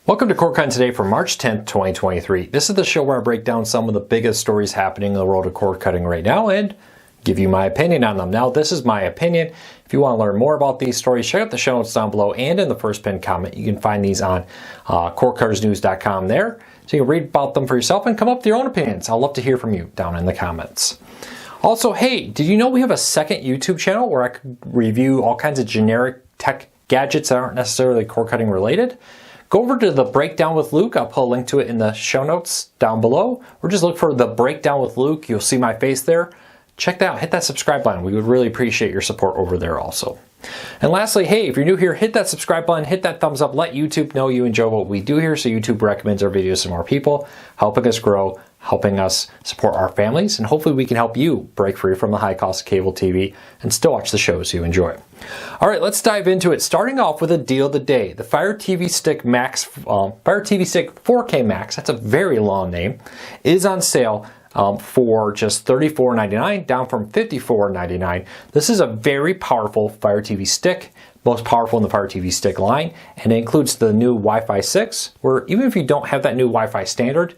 Welcome to Cord Cutting Today for March 10th, 2023. This is the show where I break down some of the biggest stories happening in the world of cord cutting right now and give you my opinion on them. Now, this is my opinion. If you want to learn more about these stories, check out the show notes down below and in the first pinned comment. You can find these on cordcuttersnews.com there, so you can read about them for yourself and come up with your own opinions. I'd love to hear from you down in the comments. Also, hey, did you know we have a second YouTube channel where I could review all kinds of generic tech gadgets that aren't necessarily cord cutting related? Go over to the Breakdown with Luke. I'll put a link to it in the show notes down below. Or just look for the Breakdown with Luke. You'll see my face there. Check that out. Hit that subscribe button. We would really appreciate your support over there also. And lastly, hey, if you're new here, hit that subscribe button, hit that thumbs up, let YouTube know you enjoy what we do here so YouTube recommends our videos to more people, helping us grow, helping us support our families, and hopefully we can help you break free from the high cost of cable TV and still watch the shows you enjoy. All right, let's dive into it. Starting off with a deal of the day. The Fire TV Stick Max, Fire TV Stick 4K Max, that's a very long name, is on sale for just $34.99, down from $54.99. This is a very powerful Fire TV stick, most powerful in the Fire TV stick line, and it includes the new Wi-Fi 6, where even if you don't have that new Wi-Fi standard,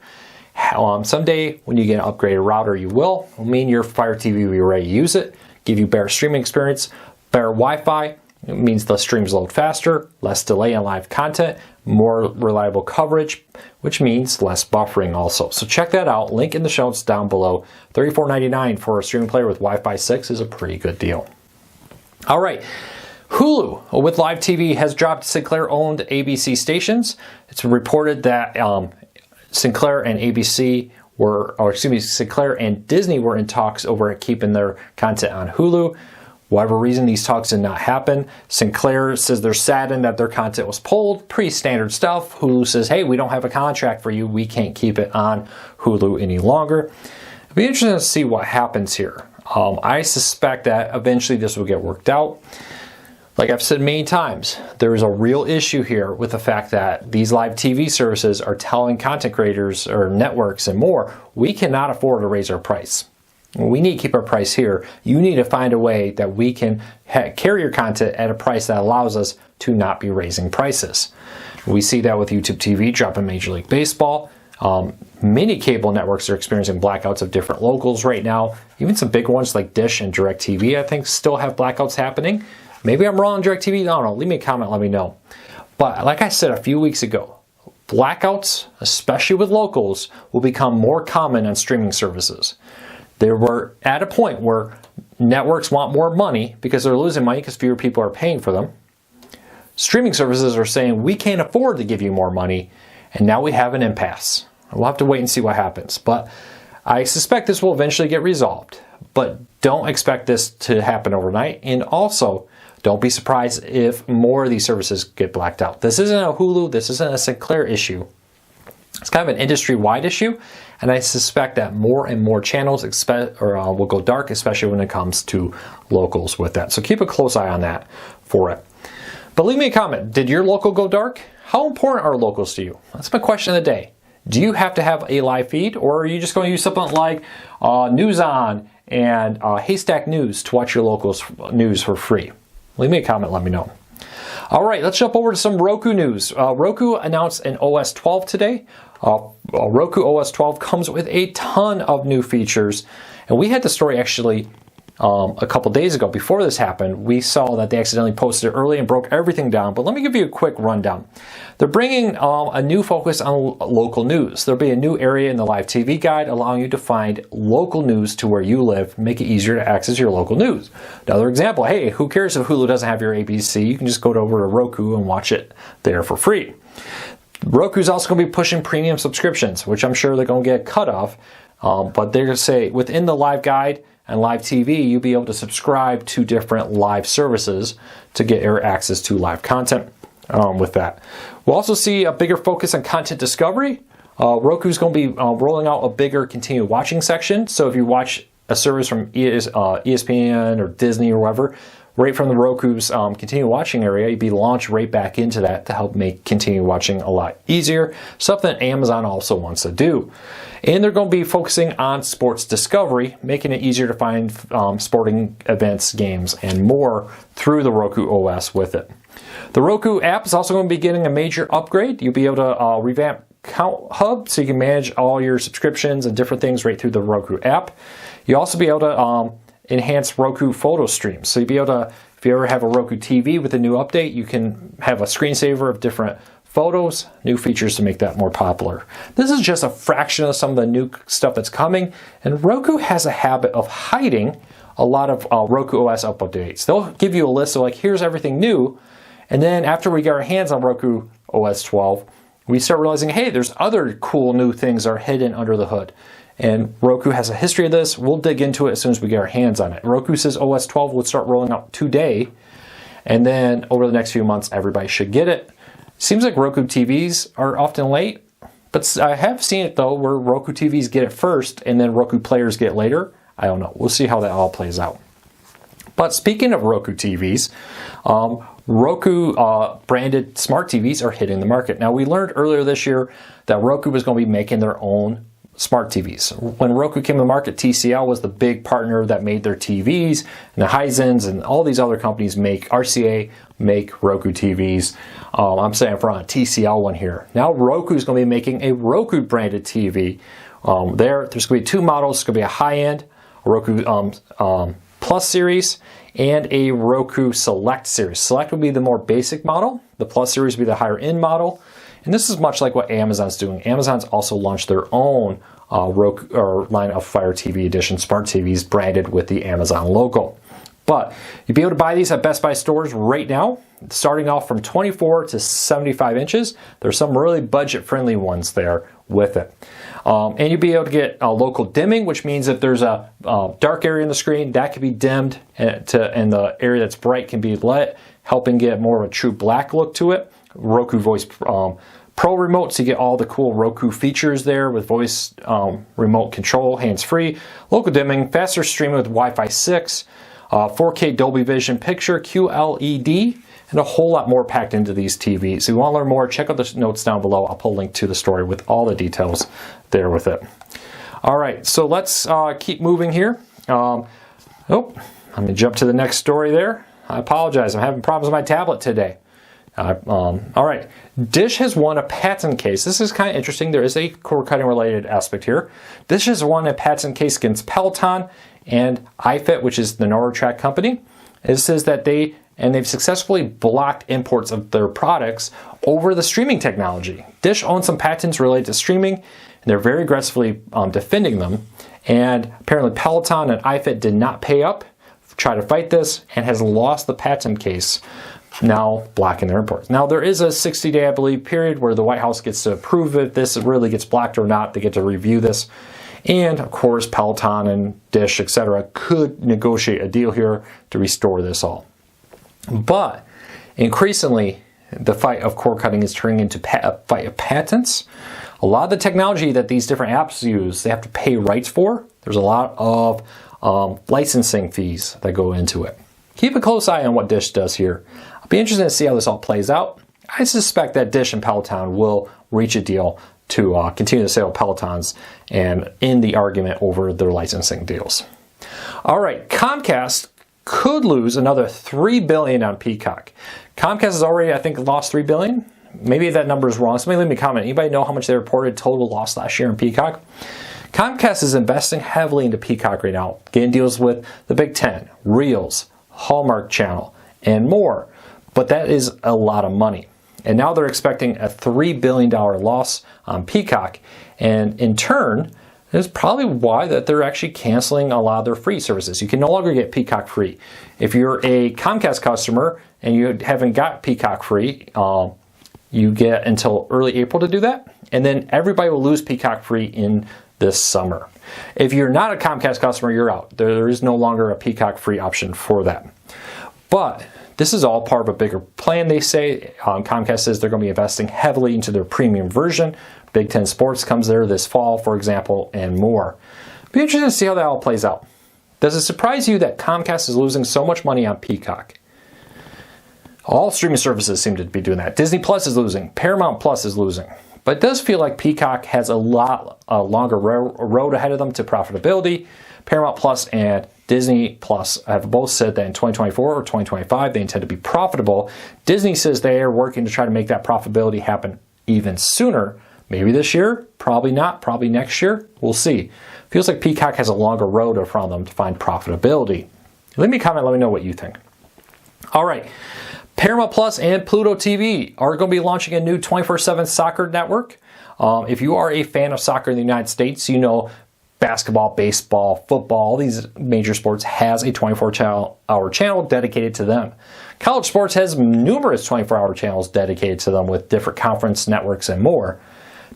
someday when you get an upgraded router, you will. It'll mean your Fire TV will be ready to use it, give you better streaming experience, better Wi-Fi. It means the streams load faster, less delay on live content, more reliable coverage, which means less buffering also. So check that out. Link in the show notes down below. $34.99 for a streaming player with Wi-Fi 6 is a pretty good deal. All right. Hulu with live TV has dropped Sinclair-owned ABC stations. It's reported that Sinclair and ABC Sinclair and Disney were in talks over keeping their content on Hulu. Whatever reason, these talks did not happen. Sinclair says they're saddened that their content was pulled. Pretty standard stuff. Hulu says, hey, we don't have a contract for you. We can't keep it on Hulu any longer. It'll be interesting to see what happens here. I suspect that eventually this will get worked out. Like I've said many times, there is a real issue here with the fact that these live TV services are telling content creators or networks and more, we cannot afford to raise our price. We need to keep our price here. You need to find a way that we can carry your content at a price that allows us to not be raising prices. We see that with YouTube TV dropping Major League Baseball. Many cable networks are experiencing blackouts of different locals right now. Even some big ones like Dish and DirecTV, I think, still have blackouts happening. Maybe I'm wrong on DirecTV. I don't know. Leave me a comment. Let me know. But like I said a few weeks ago, blackouts, especially with locals, will become more common on streaming services. They were at a point where networks want more money because they're losing money because fewer people are paying for them. Streaming services are saying we can't afford to give you more money, and now we have an impasse. We'll have to wait and see what happens. But I suspect this will eventually get resolved. But don't expect this to happen overnight. And also, don't be surprised if more of these services get blacked out. This isn't a Hulu, this isn't a Sinclair issue. It's kind of an industry-wide issue, and I suspect that more and more channels will go dark, especially when it comes to locals with that. So keep a close eye on that for it. But leave me a comment. Did your local go dark? How important are locals to you? That's my question of the day. Do you have to have a live feed, or are you just going to use something like News On and Haystack News to watch your locals news for free? Leave me a comment. Let me know. All right, let's jump over to some Roku news. Roku announced an OS 12 today. Roku OS 12 comes with a ton of new features. And we had the story actually a couple days ago. Before this happened, we saw that they accidentally posted it early and broke everything down. But let me give you a quick rundown. They're bringing a new focus on local news. There'll be a new area in the live TV guide allowing you to find local news to where you live, make it easier to access your local news. Another example, hey, who cares if Hulu doesn't have your ABC? You can just go over to Roku and watch it there for free. Roku's also going to be pushing premium subscriptions, which I'm sure they're going to get a cut off. But they're going to say within the live guide and live TV, you'll be able to subscribe to different live services to get your access to live content with that. We'll also see a bigger focus on content discovery. Roku's going to be rolling out a bigger continued watching section. So if you watch a service from ESPN or Disney or whatever, right from the Roku's continued watching area, you'd be launched right back into that to help make continued watching a lot easier. Something Amazon also wants to do. And they're going to be focusing on sports discovery, making it easier to find sporting events, games, and more through the Roku OS with it. The Roku app is also going to be getting a major upgrade. You'll be able to revamp Count Hub so you can manage all your subscriptions and different things right through the Roku app. You'll also be able to enhance Roku photo streams. So you'll be able to, if you ever have a Roku TV with a new update, you can have a screensaver of different photos, new features to make that more popular. This is just a fraction of some of the new stuff that's coming, and Roku has a habit of hiding a lot of Roku OS updates. They'll give you a list of like, here's everything new, and then after we get our hands on Roku OS 12, we start realizing, hey, there's other cool new things that are hidden under the hood. And Roku has a history of this. We'll dig into it as soon as we get our hands on it. Roku says OS 12 will start rolling out today, and then over the next few months, everybody should get it. Seems like Roku TVs are often late, but I have seen it though, where Roku TVs get it first, and then Roku players get it later. I don't know. We'll see how that all plays out. But speaking of Roku TVs, Roku branded smart TVs are hitting the market. Now, we learned earlier this year that Roku was going to be making their own smart TVs. When Roku came to the market, TCL was the big partner that made their TVs, and the Hisense and all these other companies make, RCA make Roku TVs. I'm saying for a TCL one here. Now Roku is going to be making a Roku branded TV. There's going to be two models. It's going to be a high-end Roku Plus series and a Roku Select series. Select would be the more basic model. The Plus series would be the higher end model. And this is much like what Amazon's doing. Amazon's also launched their own Roku or line of Fire TV Edition smart TVs branded with the Amazon logo. But you'll be able to buy these at Best Buy stores right now, starting off from 24 to 75 inches. There's some really budget-friendly ones there with it. And you'll be able to get local dimming, which means if there's a dark area in the screen, that can be dimmed, and the area that's bright can be lit, helping get more of a true black look to it. Roku Voice Pro remote, so you get all the cool Roku features there with voice remote control, hands-free, local dimming, faster streaming with Wi-Fi 6, 4K Dolby Vision picture, QLED, and a whole lot more packed into these TVs. So if you want to learn more, check out the notes down below. I'll put a link to the story with all the details there with it. All right, so let's keep moving here. I'm going to jump to the next story there. I apologize, I'm having problems with my tablet today. All right, Dish has won a patent case. This is kind of interesting. There is a cord cutting related aspect here. Dish has won a patent case against Peloton and iFit, which is the NordTrack company. It says that they've successfully blocked imports of their products over the streaming technology. Dish owns some patents related to streaming, and they're very aggressively defending them. And apparently Peloton and iFit did not pay up, try to fight this, and has lost the patent case, now blocking their imports. Now there is a 60-day, I believe, period where the White House gets to approve if this really gets blocked or not. They get to review this. And of course, Peloton and Dish, etc., could negotiate a deal here to restore this all. But increasingly, the fight of cord cutting is turning into a fight of patents. A lot of the technology that these different apps use, they have to pay rights for. There's a lot of licensing fees that go into it. Keep a close eye on what Dish does here. I'll be interested to see how this all plays out. I suspect that Dish and Peloton will reach a deal to continue to sell Pelotons and end the argument over their licensing deals. All right, Comcast could lose another $3 billion on Peacock. Comcast has already, I think, lost $3 billion. Maybe that number is wrong. Somebody leave me a comment. Anybody know how much they reported total loss last year in Peacock? Comcast is investing heavily into Peacock right now, getting deals with the Big Ten, Reels, Hallmark Channel, and more. But that is a lot of money. And now they're expecting a $3 billion loss on Peacock. And in turn, that's probably why that they're actually canceling a lot of their free services. You can no longer get Peacock free. If you're a Comcast customer and you haven't got Peacock free, you get until early April to do that. And then everybody will lose Peacock free in this summer. If you're not a Comcast customer, you're out. There is no longer a Peacock free option for that. But this is all part of a bigger plan, they say. Comcast says they're going to be investing heavily into their premium version. Big Ten Sports comes there this fall, for example, and more. Be interested to see how that all plays out. Does it surprise you that Comcast is losing so much money on Peacock? All streaming services seem to be doing that. Disney Plus is losing. Paramount Plus is losing. But it does feel like Peacock has a lot longer road ahead of them to profitability. Paramount Plus and Disney Plus have both said that in 2024 or 2025 they intend to be profitable. Disney says they are working to try to make that profitability happen even sooner. Maybe this year, probably not, probably next year. We'll see. Feels like Peacock has a longer road in front of them to find profitability. Leave me a comment, let me know what you think. All right, Paramount Plus and Pluto TV are going to be launching a new 24/7 soccer network. If you are a fan of soccer in the United States, you know basketball, baseball, football, all these major sports has a 24-hour channel dedicated to them. College sports has numerous 24-hour channels dedicated to them with different conference networks and more.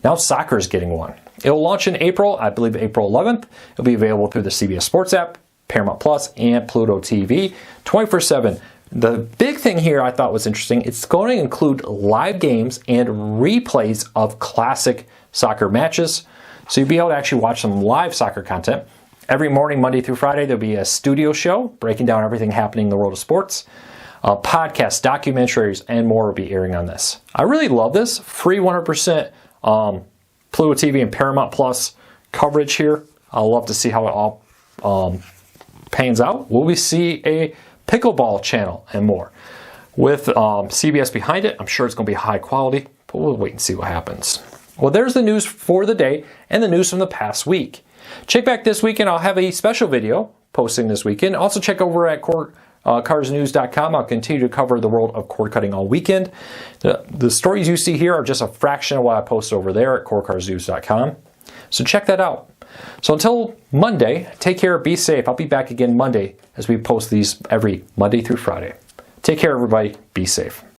Now soccer is getting one. It will launch in April, I believe April 11th. It'll be available through the CBS Sports app, Paramount Plus, and Pluto TV, 24/7. The big thing here I thought was interesting, it's going to include live games and replays of classic soccer matches. So you'll be able to actually watch some live soccer content. Every morning, Monday through Friday, there'll be a studio show breaking down everything happening in the world of sports. Podcasts, documentaries, and more will be airing on this. I really love this. Free 100% Pluto TV and Paramount Plus coverage here. I'll love to see how it all pans out. Will we see a pickleball channel and more? With CBS behind it, I'm sure it's going to be high quality, but we'll wait and see what happens. Well, there's the news for the day and the news from the past week. Check back this weekend. I'll have a special video posting this weekend. Also check over at CordCarsNews.com. I'll continue to cover the world of cord cutting all weekend. The stories you see here are just a fraction of what I post over there at CordCarsNews.com. So check that out. So until Monday, take care, be safe. I'll be back again Monday as we post these every Monday through Friday. Take care, everybody. Be safe.